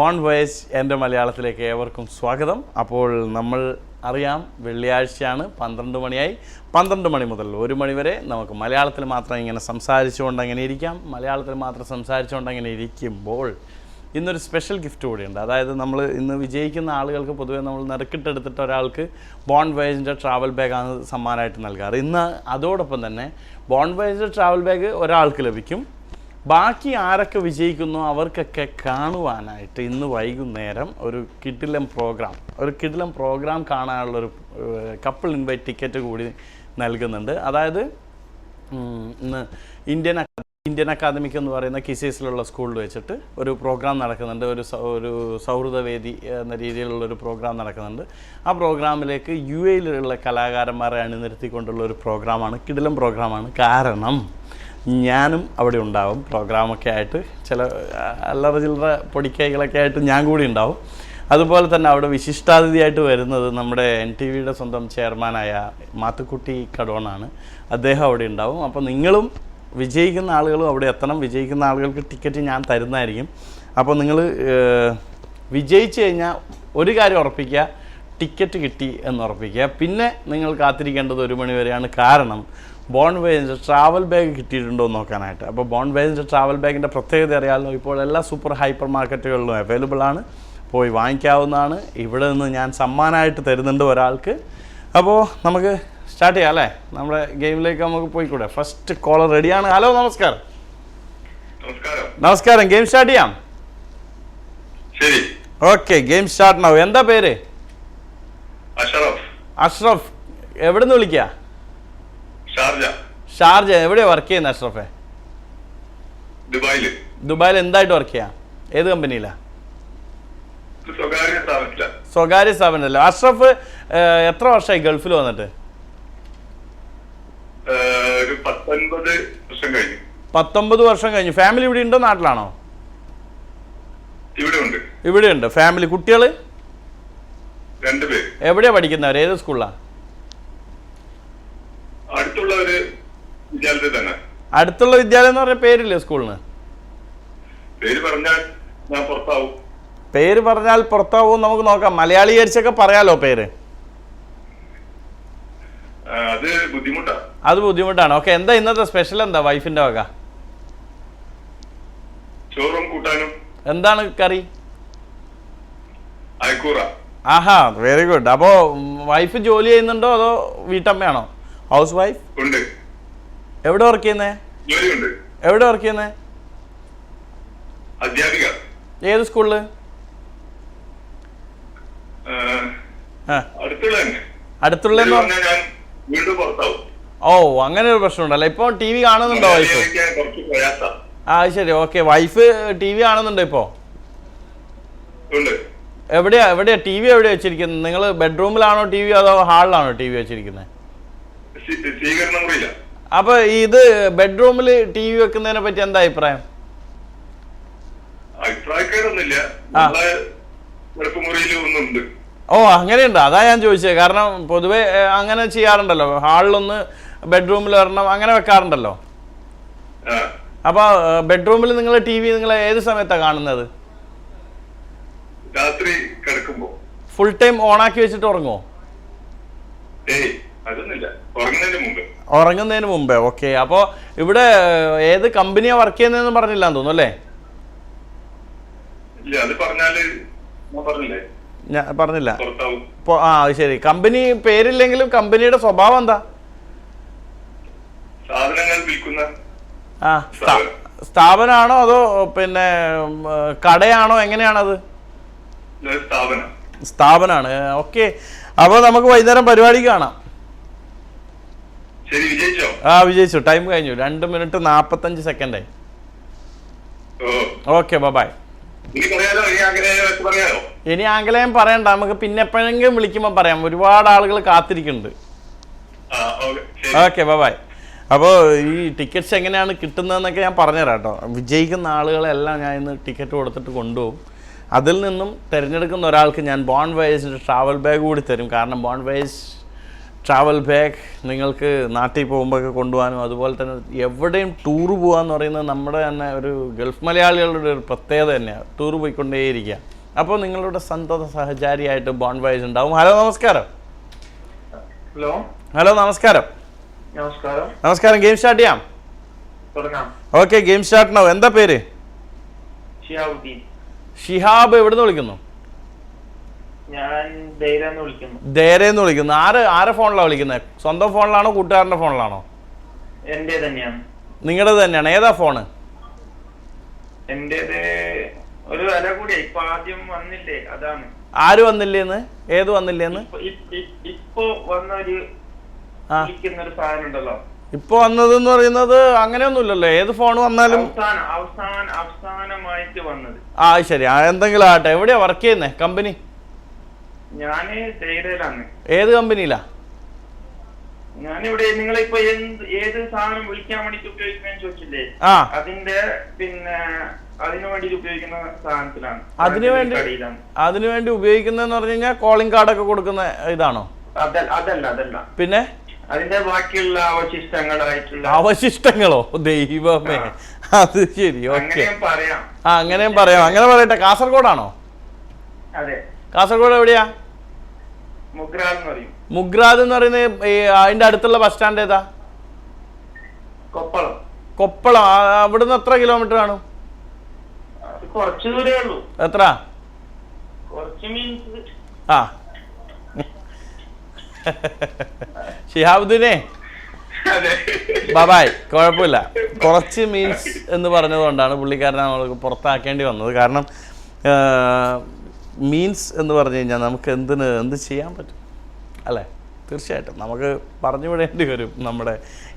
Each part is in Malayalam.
ബോൺ വോയേജ് എൻ്റെ മലയാളത്തിലേക്ക് ഏവർക്കും സ്വാഗതം. അപ്പോൾ നമ്മൾ അറിയാം, വെള്ളിയാഴ്ചയാണ്, 12 മണിയായി. 12 മണി മുതൽ 1 മണി വരെ നമുക്ക് മലയാളത്തിൽ മാത്രം ഇങ്ങനെ സംസാരിച്ചുകൊണ്ട് അങ്ങനെ ഇരിക്കാം. മലയാളത്തിൽ മാത്രം സംസാരിച്ചുകൊണ്ട് അങ്ങനെ ഇരിക്കുമ്പോൾ ഇന്നൊരു സ്പെഷ്യൽ ഗിഫ്റ്റ് കൂടിയുണ്ട്. അതായത് നമ്മൾ ഇന്ന് വിജയിക്കുന്ന ആളുകൾക്ക് പൊതുവേ നമ്മൾ നറുക്കിട്ടെടുത്തിട്ട് ഒരാൾക്ക് ബോൺ വോയേജിൻ്റെ ട്രാവൽ ബാഗാണ് സമ്മാനമായിട്ട് നൽകാറ്. ഇന്ന് അതോടൊപ്പം തന്നെ ബോൺ വോയേജിൻ്റെ ട്രാവൽ ബാഗ് ഒരാൾക്ക് ലഭിക്കും. ബാക്കി ആരൊക്കെ വിജയിക്കുന്നു അവർക്കൊക്കെ കാണുവാനായിട്ട് ഇന്ന് വൈകുന്നേരം ഒരു കിടിലം പ്രോഗ്രാം കാണാനുള്ളൊരു കപ്പിൾ ഇൻവൈറ്റ് ടിക്കറ്റ് കൂടി നൽകുന്നുണ്ട്. അതായത് ഇന്ന് ഇന്ത്യൻ അക്കാദമിക് എന്ന് പറയുന്ന കിസൈസിലുള്ള സ്കൂളിൽ വെച്ചിട്ട് ഒരു പ്രോഗ്രാം നടക്കുന്നുണ്ട്. ഒരു സൗഹൃദവേദി എന്ന രീതിയിലുള്ളൊരു പ്രോഗ്രാം നടക്കുന്നുണ്ട്. ആ പ്രോഗ്രാമിലേക്ക് UAE-യിലുള്ള കലാകാരന്മാരെ അണിനിരത്തിക്കൊണ്ടുള്ള ഒരു പ്രോഗ്രാമാണ്. കിടിലം പ്രോഗ്രാമാണ്. കാരണം ഞാനും അവിടെ ഉണ്ടാവും. പ്രോഗ്രാമൊക്കെ ആയിട്ട് ചില അല്ലറ ചില്ലറ പൊടിക്കൈകളൊക്കെ ആയിട്ട് ഞാൻ കൂടി ഉണ്ടാവും. അതുപോലെ തന്നെ അവിടെ വിശിഷ്ടാതിഥിയായിട്ട് വരുന്നത് നമ്മുടെ NTV-യുടെ സ്വന്തം ചെയർമാനായ മാത്തുക്കുട്ടി കടോണാണ്. അദ്ദേഹം അവിടെ ഉണ്ടാവും. അപ്പോൾ നിങ്ങളും വിജയിക്കുന്ന ആളുകളും അവിടെ എത്തണം. വിജയിക്കുന്ന ആളുകൾക്ക് ടിക്കറ്റ് ഞാൻ തരുന്നതായിരിക്കും. അപ്പോൾ നിങ്ങൾ വിജയിച്ചു കഴിഞ്ഞാൽ ഒരു കാര്യം ഉറപ്പിക്കുക, ടിക്കറ്റ് കിട്ടി എന്ന് ഉറപ്പിക്കുക. പിന്നെ നിങ്ങൾ കാത്തിരിക്കേണ്ടത് 1 മണി വരെയാണ്. കാരണം ബോൺ വോയേജിൻ്റെ ട്രാവൽ ബാഗ് കിട്ടിയിട്ടുണ്ടോ എന്ന് നോക്കാനായിട്ട്. അപ്പോൾ ബോൺ വോയേജിൻ്റെ ട്രാവൽ ബാഗിൻ്റെ പ്രത്യേകത അറിയാമല്ലോ, ഇപ്പോൾ എല്ലാ സൂപ്പർ ഹൈപ്പർ മാർക്കറ്റുകളിലും അവൈലബിൾ ആണ്, പോയി വാങ്ങിക്കാവുന്നതാണ്. ഇവിടെ നിന്ന് ഞാൻ സമ്മാനമായിട്ട് തരുന്നുണ്ട് ഒരാൾക്ക്. അപ്പോൾ നമുക്ക് സ്റ്റാർട്ട് ചെയ്യാം അല്ലേ? നമ്മുടെ ഗെയിമിലേക്ക് നമുക്ക് പോയിക്കൂടെ? ഫസ്റ്റ് കോളർ റെഡിയാണ്. ഹലോ, നമസ്കാരം. നമസ്കാരം. ഗെയിം സ്റ്റാർട്ട് ചെയ്യാം. ഓക്കെ, ഗെയിം സ്റ്റാർട്ട് ആവും. എന്താ പേര്? അഷ്റഫ്. എവിടെ നിന്ന് വിളിക്കുക? ഷാർജ. എവിടെയാ വർക്ക് ചെയ്യുന്നത് അഷ്റഫെ? ദുബായിൽ. എന്തായിട്ട് വർക്ക് ചെയ്യാം? ഏത് കമ്പനിയിലാ? സ്വകാര്യ സ്ഥാപനമല്ല. അഷ്റഫ് എത്ര വർഷമായി ഗൾഫിൽ വന്നിട്ട്? 19 വർഷം കഴിഞ്ഞു. ഫാമിലി ഇവിടെ ഉണ്ടോ, നാട്ടിലാണോ? ഇവിടെ ഉണ്ട്. ഫാമിലി, കുട്ടികള്? 2 പേര്. എവിടെയാ പഠിക്കുന്നവർ? ഏത് സ്കൂളിലാണ്? അടുത്തുള്ള വിദ്യാലയം എന്ന് പറഞ്ഞ പേരില്ലേ സ്കൂളിന്? പേര് പറഞ്ഞാൽ പുറത്താവും. നമുക്ക് നോക്കാം. മലയാളീകരിച്ചൊക്കെ പറയാലോ പേര്? അത് ബുദ്ധിമുട്ടാണ്. ഓക്കെ, എന്താ ഇന്നത്തെ സ്പെഷ്യൽ? എന്താ വൈഫിന്റെ വക? ചോറും കൂട്ടാനും. എന്താണ് കറി? അയക്കൂറ. ആഹാ, വെരി ഗുഡ്. അപ്പോ വൈഫ് ജോലി ചെയ്യുന്നുണ്ടോ അതോ വീട്ടമ്മയാണോ? Housewife? എവിടെ വർക്ക് ചെയ്യുന്നേ? ഏത് സ്കൂളില്? അടുത്തുള്ള. ഓ, അങ്ങനെ ഒരു പ്രശ്നമുണ്ടല്ലോ. ഇപ്പൊ TV കാണുന്നുണ്ടോ വൈഫ്? ശരി. ഓക്കെ, വൈഫ് TV കാണുന്നുണ്ടോ ഇപ്പോ? എവിടെയാ TV എവിടെയാ വെച്ചിരിക്കുന്നത്? നിങ്ങൾ ബെഡ്റൂമിലാണോ TV അതോ ഹാളിലാണോ TV വെച്ചിരിക്കുന്നത്? അപ്പൊ ഇത് ബെഡ്റൂമിൽ TV വെക്കുന്നതിനെ പറ്റി എന്താ അഭിപ്രായം? ഓ, അങ്ങനെയുണ്ട്. അതാ ഞാൻ ചോദിച്ചത്. കാരണം പൊതുവെ അങ്ങനെ ചെയ്യാറുണ്ടല്ലോ, ഹാളിലൊന്ന് ബെഡ്റൂമിൽ വരണം, അങ്ങനെ വെക്കാറുണ്ടല്ലോ. അപ്പൊ ബെഡ്റൂമിൽ നിങ്ങൾ TV നിങ്ങൾ ഏത് സമയത്താ കാണുന്നത്? രാത്രി കിടക്കുമ്പോ. ഫുൾ ടൈം ഓണാക്കി വെച്ചിട്ട് ഉറങ്ങുമോ? ഉറങ്ങുന്നതിന് മുമ്പേ. ഓക്കെ. അപ്പോ ഇവിടെ ഏത് കമ്പനിയാ വർക്ക് ചെയ്യുന്നതെന്ന് പറഞ്ഞില്ലാന്ന് തോന്നുന്നു അല്ലേ? പറഞ്ഞില്ല. ശരി. കമ്പനി പേരില്ലെങ്കിലും കമ്പനിയുടെ സ്വഭാവം എന്താ? സ്ഥാപനമാണോ അതോ പിന്നെ കടയാണോ? എങ്ങനെയാണത്? സ്ഥാപനമാണ്. ഓക്കെ. അപ്പൊ നമുക്ക് വൈകുന്നേരം പരിപാടി കാണാം. വിജയിച്ചു. ടൈം കഴിഞ്ഞു. 2 മിനിറ്റ് 45 സെക്കൻഡായി. Okay, by. ഇനി ആംഗലേയം പറയണ്ട, നമുക്ക് പിന്നെ എപ്പോഴെങ്കിലും വിളിക്കുമ്പോൾ പറയാം. ഒരുപാട് ആളുകൾ കാത്തിരിക്കുന്നുണ്ട്. Okay, bye. അപ്പോൾ ഈ ടിക്കറ്റ്സ് എങ്ങനെയാണ് കിട്ടുന്നതെന്നൊക്കെ ഞാൻ പറഞ്ഞുതരാം കേട്ടോ. വിജയിക്കുന്ന ആളുകളെല്ലാം ഞാൻ ഇന്ന് ടിക്കറ്റ് കൊടുത്തിട്ട് കൊണ്ടുപോകും. അതിൽ നിന്നും തിരഞ്ഞെടുക്കുന്ന ഒരാൾക്ക് ഞാൻ ബോൺ വോയേജിൻ്റെ ട്രാവൽ ബാഗ് കൂടി തരും. കാരണം ബോൺ വോയേജ് ട്രാവൽ ബാഗ് നിങ്ങൾക്ക് നാട്ടിൽ പോകുമ്പോഴൊക്കെ കൊണ്ടുപോകാനും അതുപോലെ തന്നെ എവിടെയും ടൂർ പോകാന്ന് പറയുന്നത് നമ്മുടെ തന്നെ ഒരു ഗൾഫ് മലയാളികളുടെ ഒരു പ്രത്യേകത തന്നെയാണ്. ടൂർ പോയിക്കൊണ്ടേയിരിക്കുക. അപ്പോൾ നിങ്ങളുടെ സന്തത സഹചാരിയായിട്ട് ബോൺ വൈസ് ഉണ്ടാവും. ഹലോ നമസ്കാരം. ഹലോ നമസ്കാരം. നമസ്കാരം. ഗെയിം സ്റ്റാർട്ട് ചെയ്യാം. ഓക്കെ, ഗെയിം സ്റ്റാർട്ട് ആവും. എന്താ പേര്? ഷിഹാബ്. എവിടുന്ന് വിളിക്കുന്നു? ഞാൻ ധൈര്യന്ന് വിളിക്കുന്നു. ആരെ ഫോണിലാണ് വിളിക്കുന്നത്? സ്വന്തം ഫോണിലാണോ കൂട്ടുകാരന്റെ ഫോണിലാണോ? എന്റെ തന്നെയാണ്. നിങ്ങളുടെ തന്നെയാണ്. ഏതാ ഫോണ്? എന്റേത് ഒരു വില കൂടിയാ. ഇപ്പൊ ആദ്യം വന്നില്ലേ, അതാണ്. ആര് വന്നില്ലേന്ന്? ഏത് വന്നില്ലേന്ന്? ഇപ്പൊ വന്നൊരു വിളിക്കുന്നൊരു സാധനം ഉണ്ടല്ലോ. ഇപ്പൊ വന്നതെന്ന് പറയുന്നത് അങ്ങനെയൊന്നുമില്ലല്ലോ. ഏത് ഫോൺ വന്നാലും അവസാനമായിട്ട് വന്നത്. ശരി. എന്തെങ്കിലും ആട്ടെ. എവിടെയാ വർക്ക് ചെയ്യുന്നേ? കമ്പനി? ഞാന് ധൈര്യയിലാണ്. ഏത് കമ്പനിയിലാ? ഞാനിവിടെ നിങ്ങളിപ്പോ ഏത് സാധനം വിളിക്കാൻ വേണ്ടിട്ട് ഉപയോഗിക്കുന്ന ചോദിച്ചില്ലേ, അതിന്റെ അതിനു വേണ്ടി ഉപയോഗിക്കുന്ന സാധനത്തിലാണ്. അതിനു വേണ്ടി ഉപയോഗിക്കുന്നതെന്ന് പറഞ്ഞു കഴിഞ്ഞാൽ കോളിംഗ് കാർഡൊക്കെ കൊടുക്കുന്ന ഇതാണോ? അതല്ല. പിന്നെ അതിന്റെ ബാക്കിയുള്ള അവശിഷ്ടങ്ങളോ? ദൈവമേ, അത് ശരി. ഓക്കെ, പറയാം. അങ്ങനെയും പറയാം. അങ്ങനെ പറയട്ടെ. കാസർഗോഡാണോ? അതെ. കാസർഗോഡ് എവിടെയാ? മുഗ്രാദ് എന്ന് പറയുന്നത് അതിന്റെ അടുത്തുള്ള ബസ് സ്റ്റാൻഡ് ഏതാ? കൊപ്പളം. അവിടുന്ന് എത്ര കിലോമീറ്റർ കാണും? കുറച്ച് ദൂരേ ഉള്ളൂ. എത്ര? ഷിഹാബുദ്ദീനെ ബബായ്. കുഴപ്പമില്ല. കുറച്ച് മീൻസ് എന്ന് പറഞ്ഞതുകൊണ്ടാണ് പുള്ളിക്കാരനെ നമ്മൾക്ക് പുറത്താക്കേണ്ടി വന്നത്. കാരണം മീൻസ് എന്ന് പറഞ്ഞു കഴിഞ്ഞാൽ നമുക്ക് എന്ത് ചെയ്യാൻ പറ്റും അല്ലേ? തീർച്ചയായിട്ടും നമുക്ക് പറഞ്ഞു വിടേണ്ടി വരും. നമ്മുടെ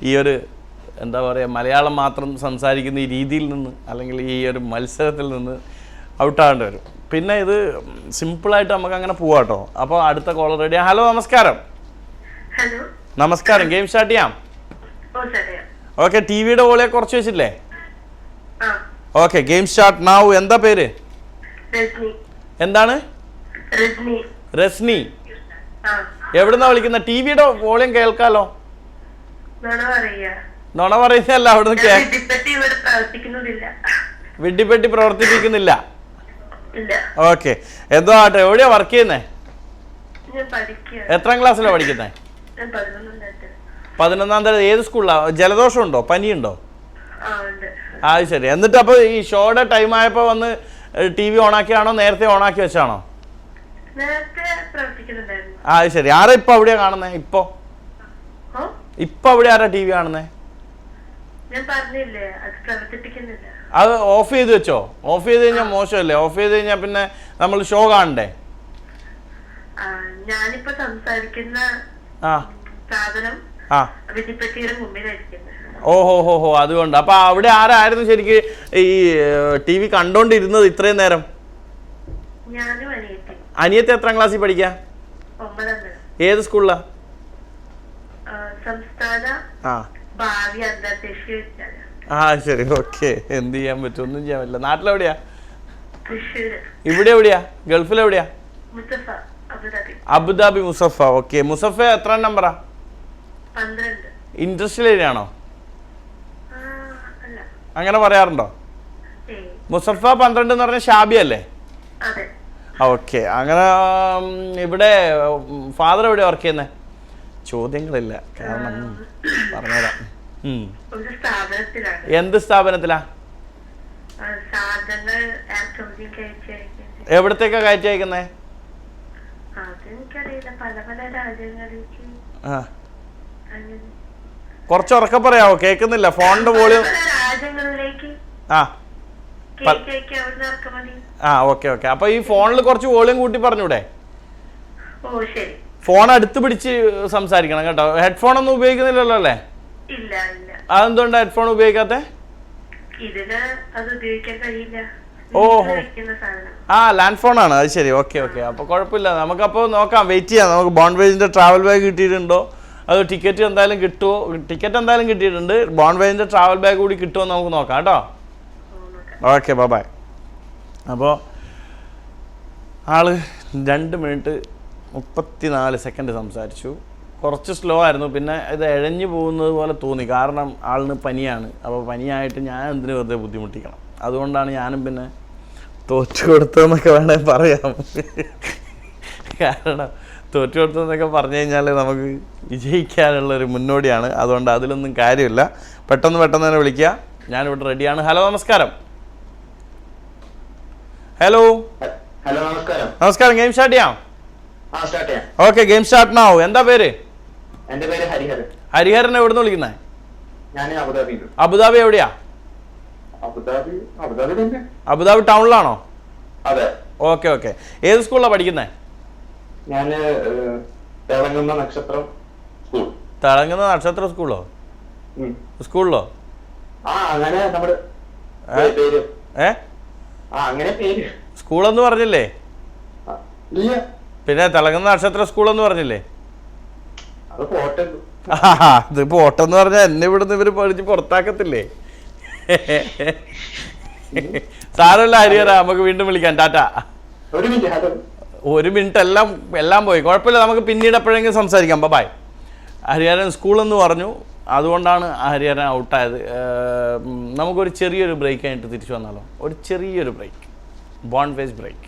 ഈ ഒരു എന്താ പറയുക, മലയാളം മാത്രം സംസാരിക്കുന്ന ഈ രീതിയിൽ നിന്ന്, അല്ലെങ്കിൽ ഈ ഒരു മത്സരത്തിൽ നിന്ന് ഔട്ടാകേണ്ടി വരും. പിന്നെ ഇത് സിമ്പിളായിട്ട് നമുക്ക് അങ്ങനെ പോവാം കേട്ടോ. അപ്പോൾ അടുത്ത കോളർ റെഡി. ഹലോ നമസ്കാരം. നമസ്കാരം. ഗെയിം സ്റ്റാർട്ട് ചെയ്യാം. ഓക്കെ, ടി വിയുടെ വോളിയം കുറച്ച് വെച്ചില്ലേ? Okay, game start now. എന്താ പേര്? എന്താണ്? രശ്നി. എവിടുന്നാ വിളിക്കുന്ന? ടി വിയുടെ വോളിയം കേൾക്കാലോ. നുണ പറയുന്നല്ല. അവിടുന്ന് വിഡ്ഢിപ്പെട്ടി പ്രവർത്തിപ്പിക്കുന്നില്ല. ഓക്കെ, എന്തോ ആട്ടെ. എവിടെയാ വർക്ക് ചെയ്യുന്നേ? എത്രാം ക്ലാസ്സിലാ പഠിക്കുന്നേ? 11ാം തരം. ഏത് സ്കൂളിലാ? ജലദോഷം ഉണ്ടോ? പനിയുണ്ടോ? ശരി. എന്നിട്ട് അപ്പൊ ഈ ഷോയുടെ ടൈം ആയപ്പോ വന്ന് ടി വി ഓണാക്കിയാണോ നേരത്തെ ഓണാക്കി വെച്ചാണോ? ശരി. ആരാ ഇപ്പൊ അവിടെയാ കാണുന്നേ? ഇപ്പൊ അവിടെ ആരാ ടി വി കാണുന്നേ? അത് ഓഫ് ചെയ്ത് വെച്ചോ. ഓഫ് ചെയ്ത് കഴിഞ്ഞാൽ മോശമല്ലേ? ഓഫ് ചെയ്ത് കഴിഞ്ഞാൽ പിന്നെ നമ്മൾ ഷോ കാണണ്ടേ? ഞാനിപ്പോ സംസാരിക്കുന്ന സാധനം ഓഹോ, അതുകൊണ്ട്. അപ്പൊ അവിടെ ആരായിരുന്നു ശരിക്ക് ഈ ടി വി കണ്ടോണ്ടിരുന്നത് ഇത്രയും നേരം? അനിയത്തി എത്രാം ക്ലാസ്സിൽ പഠിക്കാ? ഏത് സ്കൂളിലാ? ശരി. ഓക്കെ, എന്ത് ചെയ്യാൻ പറ്റും? ഒന്നും ചെയ്യാൻ പറ്റില്ല. നാട്ടിലെവിടെയാ? ഇവിടെ എവിടെയാ? ഗൾഫിലെവിടെയാ? അബുദാബി. മുസഫ. ഓക്കെ, മുസഫ എത്രാം നമ്പറാ? ഇൻഡസ്ട്രിയൽ ഏരിയ ആണോ? അങ്ങനെ പറയാറുണ്ടോ? മുസഫ 12 എന്ന് പറഞ്ഞ ഷാബി അല്ലേ? ഓക്കെ. അങ്ങനെ ഇവിടെ ഫാദർ എവിടെയാ വർക്ക് ചെയ്യുന്നത്? ചോദ്യങ്ങളില്ല, കാരണം പറഞ്ഞുതരാം. എന്ത് സ്ഥാപനത്തിലാ? എവിടത്തേക്കാ കയറ്റി അയക്കുന്നേ? കുറച്ച് ഉറക്കെ പറയാവോ? കേൾക്കുന്നില്ല. ഫോണിന്റെ വോളിയം. ഓക്കെ. അപ്പൊ ഈ ഫോണിൽ കുറച്ച് വോളിയം കൂട്ടി പറഞ്ഞൂടെ? ഫോൺ അടുത്ത് പിടിച്ച് സംസാരിക്കണം കേട്ടോ. ഹെഡ്ഫോൺ ഒന്നും ഉപയോഗിക്കുന്നില്ലല്ലോ അല്ലേ? അതെന്തുകൊണ്ടാ ഹെഡ്ഫോൺ ഉപയോഗിക്കാത്തെ? ലാൻഡ് ഫോൺ ആണ്. അത് ശരി. ഓക്കെ. അപ്പൊ കുഴപ്പമില്ല. നമുക്കപ്പോ നോക്കാം, വെയിറ്റ് ചെയ്യാം. നമുക്ക് ബോൺവേജിന്റെ ട്രാവൽ ബാഗ് കിട്ടിയിട്ടുണ്ടോ? അത് ടിക്കറ്റ് എന്തായാലും കിട്ടുമോ? ടിക്കറ്റ് എന്തായാലും കിട്ടിയിട്ടുണ്ട്. ബോൺവേജിന്റെ ട്രാവൽ ബാഗ് കൂടി കിട്ടുമോ നമുക്ക് നോക്കാം കേട്ടോ. Okay, bye. അപ്പോൾ ആള് 2 മിനിറ്റ് 34 സെക്കൻഡ് സംസാരിച്ചു. കുറച്ച് സ്ലോ ആയിരുന്നു. പിന്നെ ഇത് ഇഴഞ്ഞു പോകുന്നത് പോലെ തോന്നി, കാരണം ആളിന് പനിയാണ്. അപ്പോൾ പനിയായിട്ട് ഞാൻ എന്തിനു വെറുതെ ബുദ്ധിമുട്ടിക്കണം, അതുകൊണ്ടാണ് ഞാനും പിന്നെ തോറ്റു കൊടുത്തതെന്നൊക്കെ വേണമെങ്കിൽ പറയാം. കാരണം തോറ്റു കൊടുത്തതെന്നൊക്കെ പറഞ്ഞു കഴിഞ്ഞാൽ നമുക്ക് വിജയിക്കാനുള്ളൊരു മുന്നോടിയാണ്. അതുകൊണ്ട് അതിലൊന്നും കാര്യമില്ല. പെട്ടെന്ന് തന്നെ വിളിക്കുക. ഞാനിവിടെ റെഡിയാണ്. ഹലോ, നമസ്കാരം. ഹലോ നമസ്കാരം. ഗെയിം സ്റ്റാർട്ട് ചെയ്യാം? ഓക്കെ, ഗെയിം സ്റ്റാർട്ട് നാവും. എന്താ പേര്? എന്റെ പേര് ഹരിഹരൻ. ഹരിഹരൻ എവിടുന്ന് വിളിക്കുന്നത്? ഞാൻ അബുദാബി. അബുദാബി എവിടെയാ? അബുദാബി ടൗണിലാണോ? അതെ. ഓക്കെ. ഏത് സ്കൂളിലാണ് പഠിക്കുന്നത്? ഞാൻ തിളങ്ങുന്ന നക്ഷത്രം സ്കൂൾ. തിളങ്ങുന്ന നക്ഷത്ര സ്കൂളോ? സ്കൂളിലോ? അങ്ങനെ നമ്മുടെ പേര്. അങ്ങനെ പേര്. സ്കൂളെന്ന് പറഞ്ഞില്ലേ? ഇല്ല. പിന്നെ തിളങ്ങുന്ന നക്ഷത്ര സ്കൂളെന്ന് പറഞ്ഞില്ലേ? അത് പോട്ടെ. ഇത് പോട്ടെന്ന് പറഞ്ഞാൽ എന്നെ ഇവിടുന്ന് ഇവര് പഠിച്ച് പുറത്താക്കത്തില്ലേ? സാരമില്ല ഹരിഹര, നമുക്ക് വീണ്ടും വിളിക്കാം. ടാറ്റ. ഒരു മിനിറ്റ് എല്ലാം പോയി, കുഴപ്പമില്ല. നമുക്ക് പിന്നീട് എപ്പോഴെങ്കിലും സംസാരിക്കാം. ബൈ. ഹരിഹരൻ സ്കൂളെന്ന് പറഞ്ഞു, അതുകൊണ്ടാണ് ഹരിഹരൻ ഔട്ടായത്. നമുക്കൊരു ചെറിയൊരു ബ്രേക്ക് കഴിഞ്ഞിട്ട് തിരിച്ചു വന്നാലോ? ഒരു ചെറിയൊരു ബ്രേക്ക്, ബോൺ വേസ് ബ്രേക്ക്.